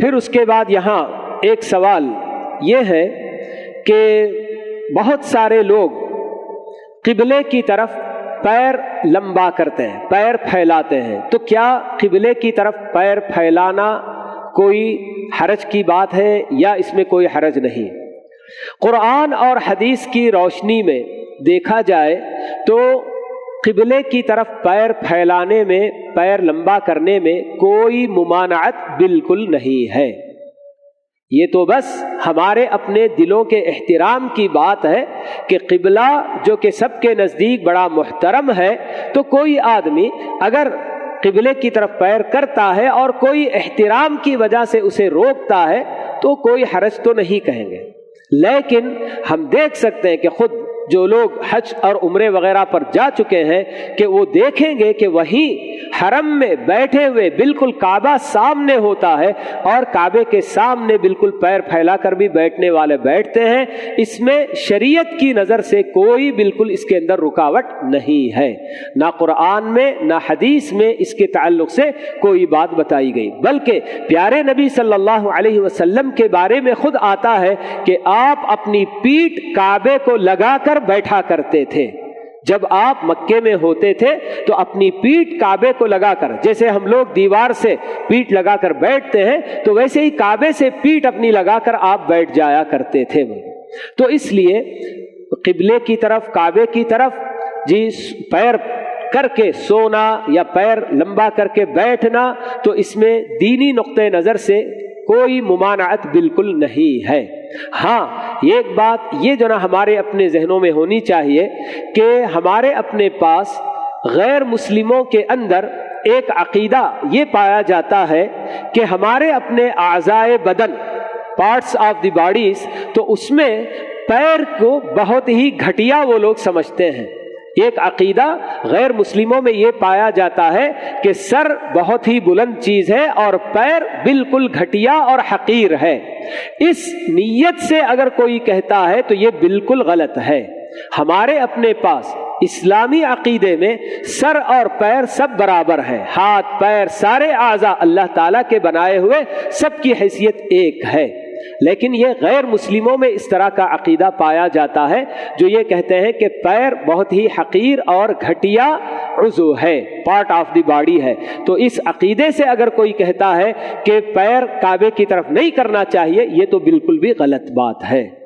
پھر اس کے بعد یہاں ایک سوال یہ ہے کہ بہت سارے لوگ قبلے کی طرف پیر لمبا کرتے ہیں، پیر پھیلاتے ہیں، تو کیا قبلے کی طرف پیر پھیلانا کوئی حرج کی بات ہے یا اس میں کوئی حرج نہیں؟ قرآن اور حدیث کی روشنی میں دیکھا جائے تو قبلے کی طرف پیر پھیلانے میں، پیر لمبا کرنے میں کوئی ممانعت بالکل نہیں ہے۔ یہ تو بس ہمارے اپنے دلوں کے احترام کی بات ہے کہ قبلہ جو کہ سب کے نزدیک بڑا محترم ہے، تو کوئی آدمی اگر قبلے کی طرف پیر کرتا ہے اور کوئی احترام کی وجہ سے اسے روکتا ہے تو کوئی حرج تو نہیں کہیں گے۔ لیکن ہم دیکھ سکتے ہیں کہ خود جو لوگ حج اور عمرے وغیرہ پر جا چکے ہیں کہ وہ دیکھیں گے کہ وہیں حرم میں بیٹھے ہوئے بالکل کعبہ سامنے ہوتا ہے اور کعبے کے سامنے بالکل پیر پھیلا کر بھی بیٹھنے والے بیٹھتے ہیں۔ اس میں شریعت کی نظر سے کوئی بالکل اس کے اندر رکاوٹ نہیں ہے، نہ قرآن میں نہ حدیث میں اس کے تعلق سے کوئی بات بتائی گئی، بلکہ پیارے نبی صلی اللہ علیہ وسلم کے بارے میں خود آتا ہے کہ آپ اپنی پیٹھ کعبے کو لگا کر بیٹھا کرتے تھے۔ جب آپ مکے میں ہوتے تھے تو اپنی پیٹھ کعبے کو لگا کر، جیسے ہم لوگ دیوار سے پیٹھ لگا کر بیٹھتے ہیں تو ویسے ہی کعبے سے پیٹھ اپنی لگا کر آپ بیٹھ جایا کرتے تھے۔ تو اس لیے قبلے کی طرف، کعبے کی طرف پیر کر کے سونا یا پیر لمبا کر کے بیٹھنا، تو اس میں دینی نقطہ نظر سے کوئی ممانعت بالکل نہیں ہے۔ ہاں ایک بات یہ جو نا ہمارے اپنے ذہنوں میں ہونی چاہیے کہ ہمارے اپنے پاس غیر مسلموں کے اندر ایک عقیدہ یہ پایا جاتا ہے کہ ہمارے اپنے اعضائے بدن، پارٹس آف دی باڈیز، تو اس میں پیر کو بہت ہی گھٹیا وہ لوگ سمجھتے ہیں۔ ایک عقیدہ غیر مسلموں میں یہ پایا جاتا ہے کہ سر بہت ہی بلند چیز ہے اور پیر بالکل گھٹیا اور حقیر ہے۔ اس نیت سے اگر کوئی کہتا ہے تو یہ بالکل غلط ہے۔ ہمارے اپنے پاس اسلامی عقیدے میں سر اور پیر سب برابر ہے، ہاتھ پیر سارے اعضاء اللہ تعالیٰ کے بنائے ہوئے سب کی حیثیت ایک ہے۔ لیکن یہ غیر مسلموں میں اس طرح کا عقیدہ پایا جاتا ہے جو یہ کہتے ہیں کہ پیر بہت ہی حقیر اور گھٹیا عضو ہے، پارٹ آف دی باڈی ہے۔ تو اس عقیدے سے اگر کوئی کہتا ہے کہ پیر کعبے کی طرف نہیں کرنا چاہیے، یہ تو بالکل بھی غلط بات ہے۔